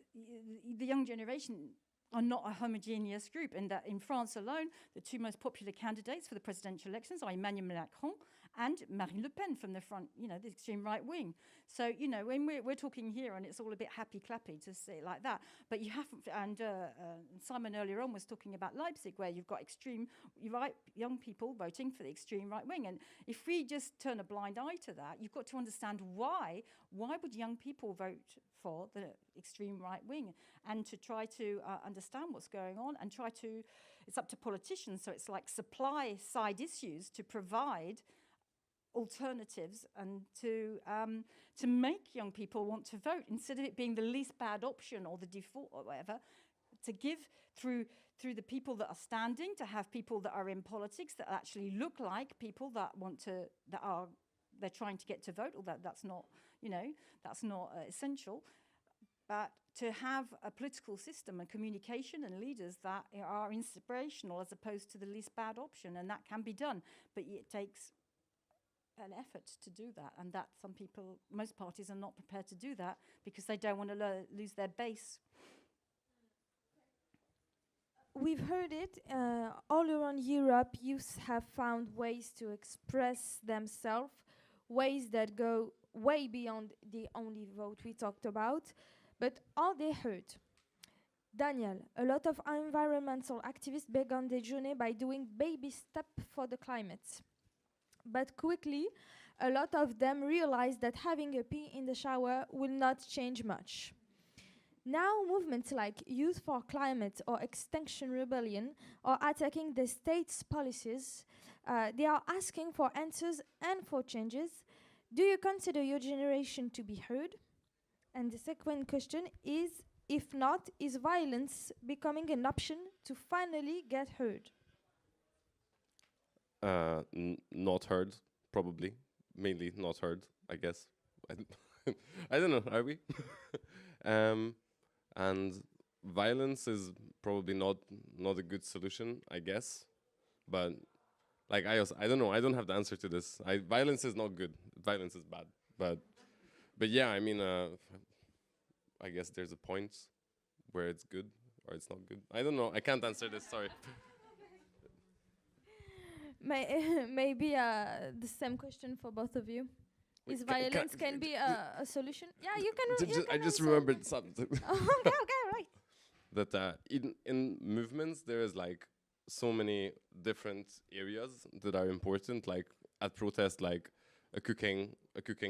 Speaker 5: the young generation are not a homogeneous group, and that in France alone, the two most popular candidates for the presidential elections are Emmanuel Macron and Marine Le Pen from the front, the extreme right wing. So, when we're talking here, and it's all a bit happy-clappy to say it like that, but you haven't, and Simon earlier on was talking about Leipzig, where you've got extreme right young people voting for the extreme right wing. And if we just turn a blind eye to that, you've got to understand why would young people vote for the extreme right wing, and to try to understand what's going on, and it's up to politicians, so it's like supply side issues to provide alternatives and to make young people want to vote, instead of it being the least bad option or the default or whatever, to give through the people that are standing, to have people that are in politics that actually look like people that they're trying to get to vote, although that's not essential, but to have a political system and communication and leaders that are inspirational as opposed to the least bad option, and that can be done, but it takes an effort to do that, and that most parties are not prepared to do that because they don't want to lose their base.
Speaker 1: We've heard it all around Europe. Youth have found ways to express themselves, ways that go way beyond the only vote we talked about. But are they heard? Daniel, a lot of environmental activists began their journey by doing baby steps for the climate. But quickly, a lot of them realized that having a pee in the shower will not change much. Now, movements like Youth for Climate or Extinction Rebellion are attacking the state's policies. They are asking for answers and for changes. Do you consider your generation to be heard? And the second question is, if not, is violence becoming an option to finally get heard?
Speaker 4: Not heard, probably. Mainly not heard, I guess. I don't know, are we? And violence is probably not a good solution, I guess. But like I don't know, I don't have the answer to this. Violence is not good. Violence is bad. But yeah, I mean, I guess there's a point where it's good or it's not good. I don't know. I can't answer this. Sorry.
Speaker 1: Maybe the same question for both of you. Is violence can be a solution? Yeah, you can.
Speaker 4: I just remembered something.
Speaker 1: Okay, right.
Speaker 4: That in movements there is like so many different areas that are important. Like at protest, like a cooking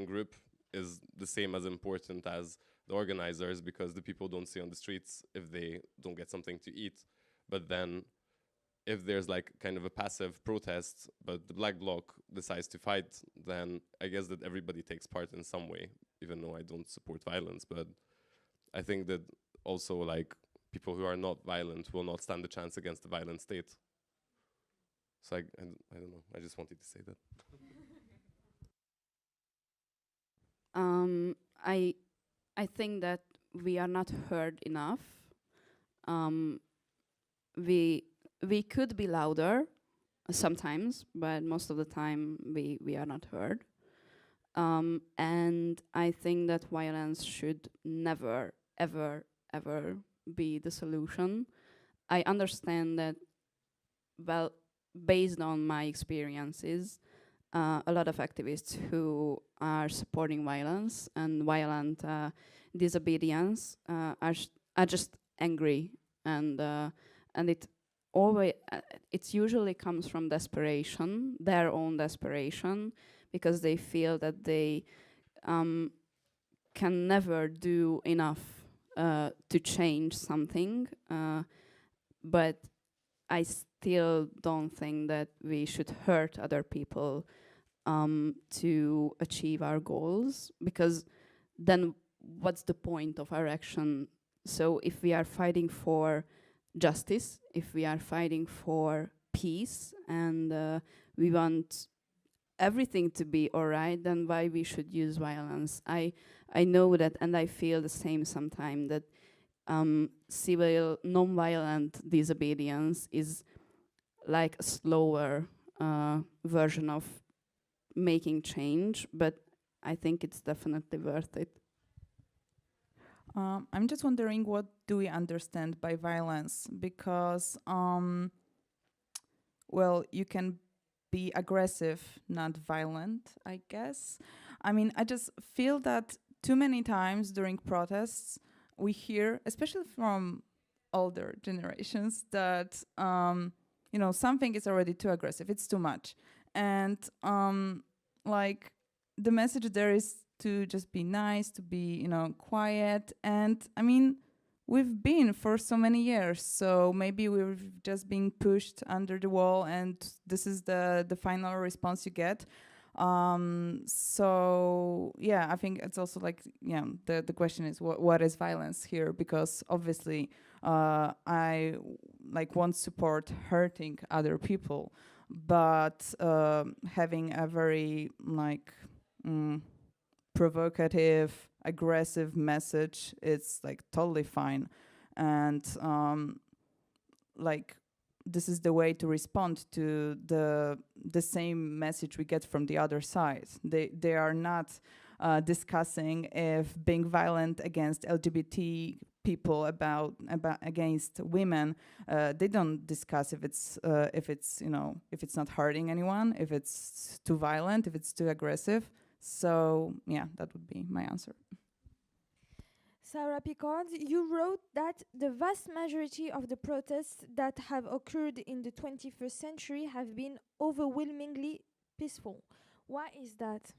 Speaker 4: group is the same as important as the organizers, because the people don't stay on the streets if they don't get something to eat. But then if there's like kind of a passive protest, but the Black Bloc decides to fight, then I guess that everybody takes part in some way, even though I don't support violence. But I think that also like people who are not violent will not stand a chance against the violent state. So I don't know, I just wanted to say that.
Speaker 2: I think that we are not heard enough. We could be louder sometimes, but most of the time we are not heard. And I think that violence should never, ever, ever be the solution. I understand that, well, based on my experiences, a lot of activists who are supporting violence and violent disobedience are just angry, and it usually comes from desperation, their own desperation, because they feel that they can never do enough to change something. But I still don't think that we should hurt other people to achieve our goals, because then what's the point of our action? So if we are fighting for justice, if we are fighting for peace, and we want everything to be all right, then why we should use violence? I know that, and I feel the same sometimes, that civil, non-violent disobedience is like a slower version of making change, but I think it's definitely worth it.
Speaker 3: I'm just wondering, what do we understand by violence? Because, well, you can be aggressive, not violent, I guess. I mean, I just feel that too many times during protests, we hear, especially from older generations, that, something is already too aggressive, it's too much. And, like, the message there is to just be nice, to be, quiet. And I mean, we've been for so many years, so maybe we've just been pushed under the wall, and this is the final response you get. So yeah, I think it's also like, the question is what is violence here? Because obviously, I won't support hurting other people, but having a very provocative, aggressive message, it's totally fine. And this is the way to respond to the same message we get from the other side. They are not discussing if being violent against LGBT people against women, they don't discuss if it's not hurting anyone, if it's too violent, if it's too aggressive. So yeah, that would be my answer.
Speaker 1: Sarah Picard, you wrote that the vast majority of the protests that have occurred in the 21st century have been overwhelmingly peaceful. Why is that?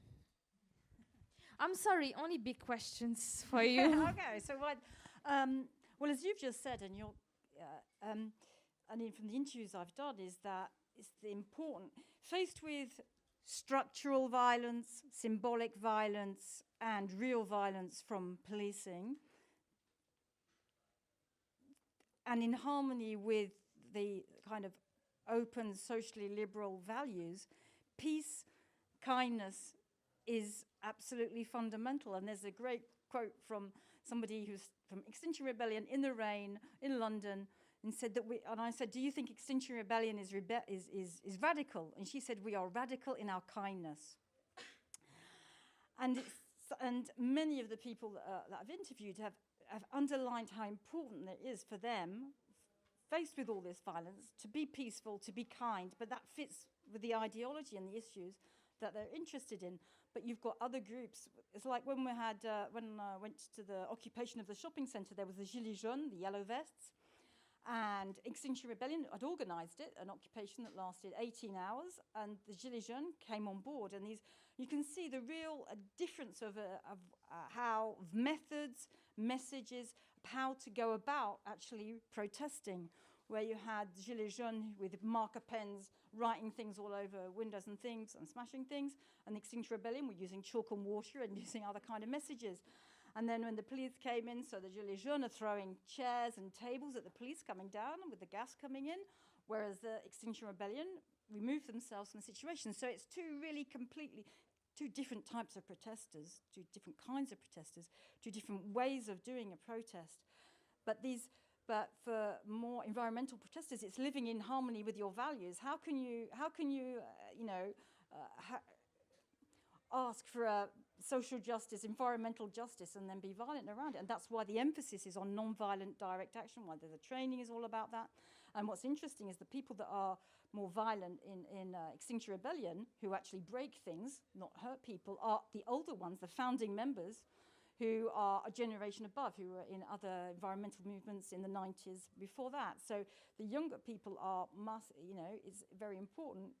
Speaker 1: I'm sorry, only big questions for you.
Speaker 5: Okay, so what? Well, as you've just said, and from the interviews I've done, is that it's the important, faced with structural violence, symbolic violence, and real violence from policing, and in harmony with the kind of open, socially liberal values, peace, kindness is absolutely fundamental. And there's a great quote from somebody who's from Extinction Rebellion in the rain in London, and said that and I said, do you think Extinction Rebellion is radical? And she said, we are radical in our kindness. And many of the people that I've interviewed have underlined how important it is for them, faced with all this violence, to be peaceful, to be kind, but that fits with the ideology and the issues that they're interested in. But you've got other groups. It's like when we had, when I went to the occupation of the shopping centre, there was the Gilets jaunes, the yellow vests, and Extinction Rebellion had organised it, an occupation that lasted 18 hours, and the Gilets jaunes came on board. And you can see the real difference of how methods, messages, how to go about actually protesting, where you had Gilets jaunes with marker pens writing things all over windows and things and smashing things, and the Extinction Rebellion were using chalk and water and using other kind of messages. And then when the police came in, so the Gilets jaunes are throwing chairs and tables at the police coming down with the gas coming in, whereas the Extinction Rebellion removed themselves from the situation. So it's two different types of protesters, two different kinds of protesters, two different ways of doing a protest. But for more environmental protesters, it's living in harmony with your values. How can you ask for social justice, environmental justice, and then be violent around it? And that's why the emphasis is on non-violent direct action, why the training is all about that. And what's interesting is the people that are more violent in Extinction Rebellion, who actually break things, not hurt people, are the older ones, the founding members, who are a generation above, who were in other environmental movements in the 90s before that. So the younger people it's very important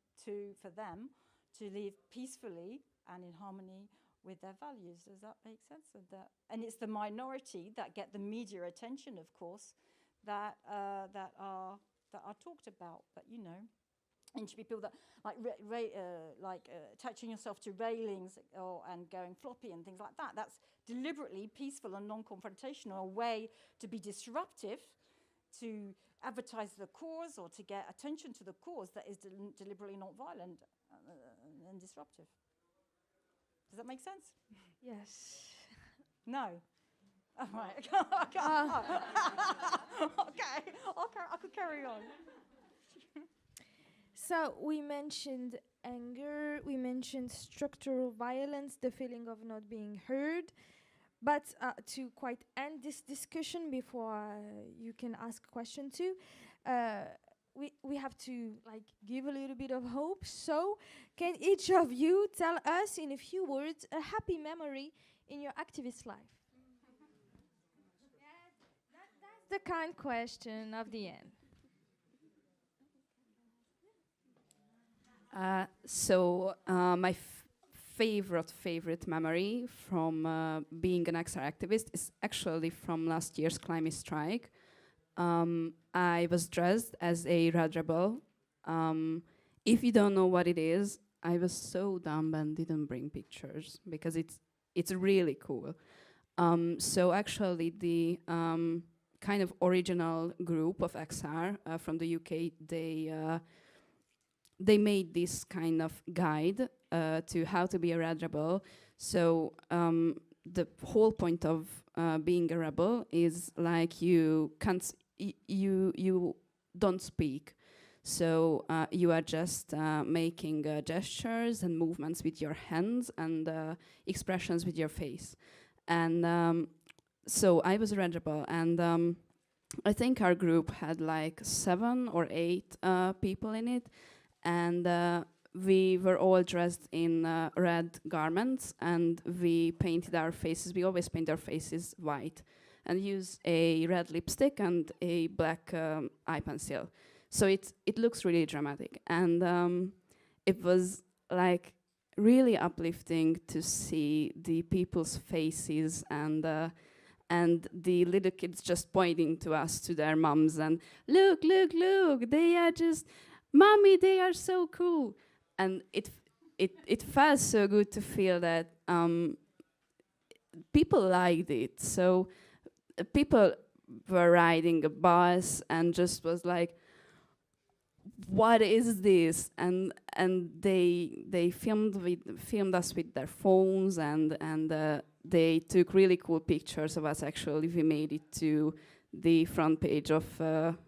Speaker 5: for them to live peacefully and in harmony with their values. Does that make sense? And it's the minority that get the media attention, of course, that are talked about. But and to people that attaching yourself to railings and going floppy and things like that. That's deliberately peaceful and non-confrontational, a way to be disruptive, to advertise the cause or to get attention to the cause that is deliberately not violent and disruptive. Does that make sense?
Speaker 1: Yes.
Speaker 5: No. Oh, right. Okay. I could carry on.
Speaker 1: So we mentioned anger, we mentioned structural violence, the feeling of not being heard. But to quite end this discussion before you can ask a question too, we have to give a little bit of hope. So can each of you tell us in a few words a happy memory in your activist life? That's the kind question of the end.
Speaker 2: My favorite memory from being an XR activist is actually from last year's climate strike. I was dressed as a red rebel. If you don't know what it is, I was so dumb and didn't bring pictures because it's really cool. So actually the kind of original group of XR from the UK, they made this kind of guide to how to be a red rebel. So the whole point of being a rebel is you don't speak. So you are just making gestures and movements with your hands and expressions with your face. And so I was regible, and I think our group had like 7 or 8 people in it, and we were all dressed in red garments, and we painted our faces. We always paint our faces white and use a red lipstick and a black eye pencil. So it looks really dramatic, and it was like really uplifting to see the people's faces and the little kids just pointing to us, to their mums, and look, look, look, they are just, mommy, they are so cool. And it felt so good to feel that people liked it. So people were riding a bus and just was like, what is this? And they filmed us with their phones, and they took really cool pictures of us. Actually, we made it to the front page of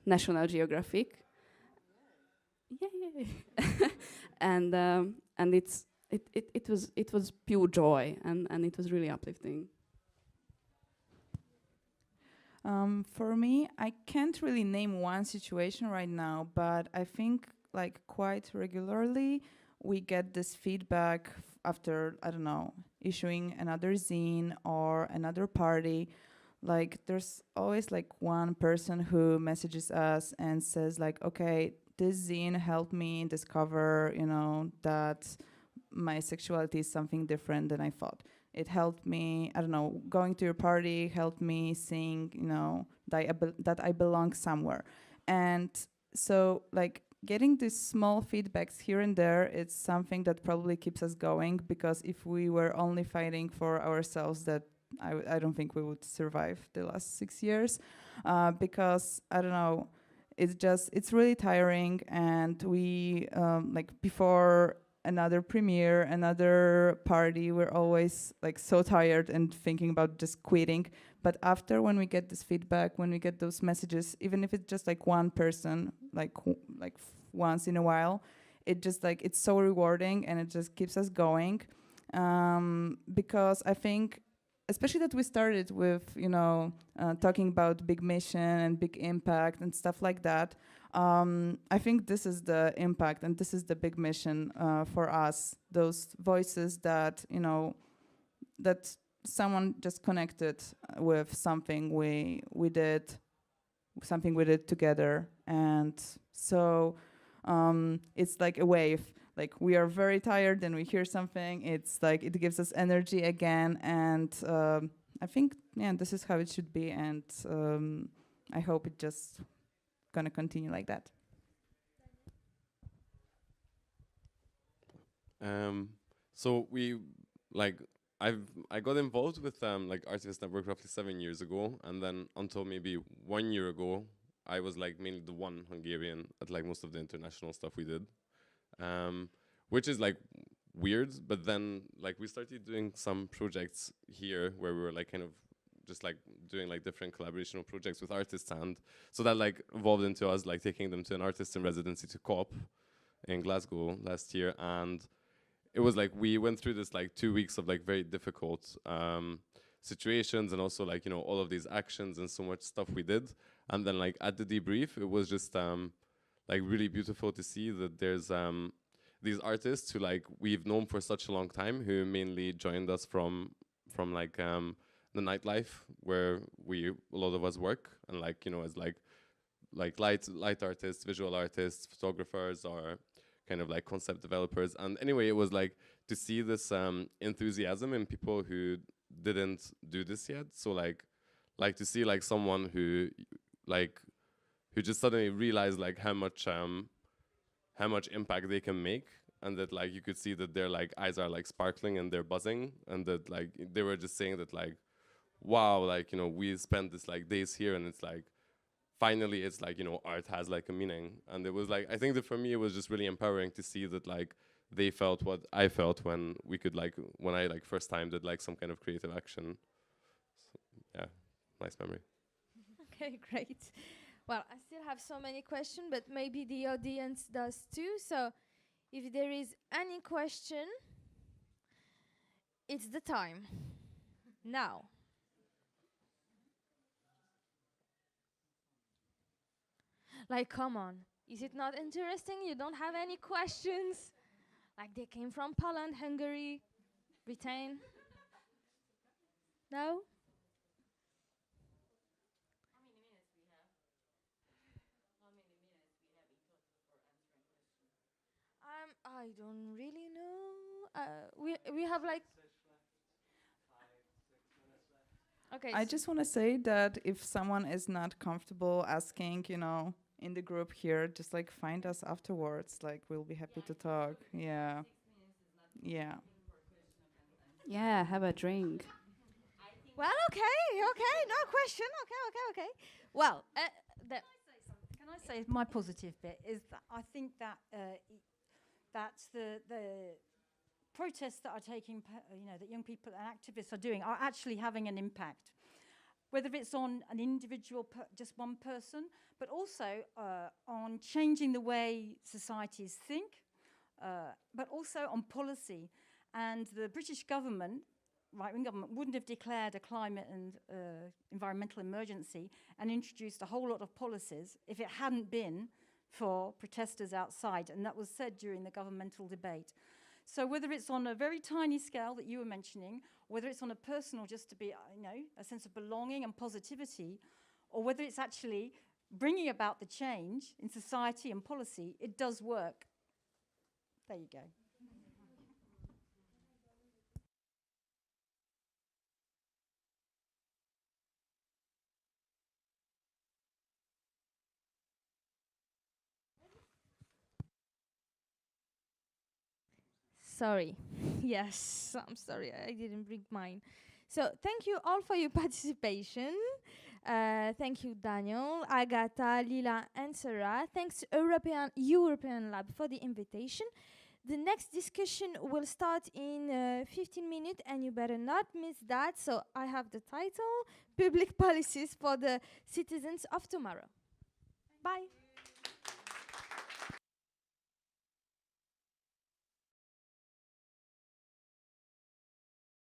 Speaker 2: National Geographic. Yay! and it was pure joy, and it was really uplifting.
Speaker 3: For me, I can't really name one situation right now, but I think like quite regularly we get this feedback after, I don't know, issuing another zine or another party. Like there's always like one person who messages us and says like, okay, this zine helped me discover, you know, that my sexuality is something different than I thought. It helped me, I don't know, going to your party helped me seeing, you know, that I belong somewhere. And so like getting these small feedbacks here and there, it's something that probably keeps us going, because if we were only fighting for ourselves, that I don't think we would survive the last 6 years, because, I don't know, it's really tiring, and we, like before another premiere, another party, we're always like so tired and thinking about just quitting. But after, when we get this feedback, when we get those messages, even if it's just like one person, like once in a while, it just like, it's so rewarding, and it just keeps us going. Because I think, especially that we started with, you know, talking about big mission and big impact and stuff like that. I think this is the impact, and this is the big mission for us. Those voices that, you know, that someone just connected with something we did together, and so it's like a wave. Like we are very tired, and we hear something. It's like it gives us energy again, and I think this is how it should be, and I hope it just gonna continue like that.
Speaker 4: So we I got involved with like Activist Network roughly 7 years ago, and then until maybe 1 year ago, I was like mainly the one Hungarian at like most of the international stuff we did, which is like weird. But then like we started doing some projects here where we were like kind of just like doing like different collaborational projects with artists, and so that like evolved into us like taking them to an artist in residency to COP in Glasgow last year. And it was like we went through this like 2 weeks of like very difficult situations, and also like, you know, all of these actions and so much stuff we did. And then like at the debrief, it was just like really beautiful to see that there's these artists who like we've known for such a long time, who mainly joined us from like the nightlife where a lot of us work, and like, you know, as like light artists, visual artists, photographers, or kind of like concept developers. And anyway, it was like to see this enthusiasm in people who didn't do this yet. So like to see like someone who just suddenly realized like how much impact they can make, and that like you could see that their like eyes are like sparkling and they're buzzing, and that like they were just saying that like, wow, like, you know, we spent this like days here, and it's like finally it's like, you know, art has like a meaning. And it was like, I think that for me it was just really empowering to see that like they felt what I felt when I like first time did like some kind of creative action. So, yeah, nice memory.
Speaker 1: Okay, great. Well, I still have so many questions, but maybe the audience does too. So if there is any question, it's the time. Now. Like, come on. Is it not interesting? You don't have any questions? Like, they came from Poland, Hungary, Britain? No? I don't really know. We have like. Okay.
Speaker 3: I just want to say that if someone is not comfortable asking, you know, in the group here, just like find us afterwards. Like we'll be happy to talk. Yeah. Yeah.
Speaker 2: Yeah, have a drink.
Speaker 1: Well, okay, no question. Okay. Well,
Speaker 5: Can I say my positive bit is that I think that that the protests that are taking, that young people and activists are doing are actually having an impact, whether it's on an individual, just one person, but also on changing the way societies think, but also on policy. And the British government, right-wing government, wouldn't have declared a climate and environmental emergency and introduced a whole lot of policies if it hadn't been for protesters outside, and that was said during the governmental debate. So whether it's on a very tiny scale that you were mentioning, whether it's on a personal, just to be, a sense of belonging and positivity, or whether it's actually bringing about the change in society and policy, it does work. There you go.
Speaker 1: sorry. Yes, I'm sorry. I didn't bring mine. So thank you all for your participation. Thank you, Daniel, Agatha, Lila, and Sarah. Thanks to European Lab for the invitation. The next discussion will start in 15 minutes, and you better not miss that. So I have the title, Public Policies for the Citizens of Tomorrow. Bye.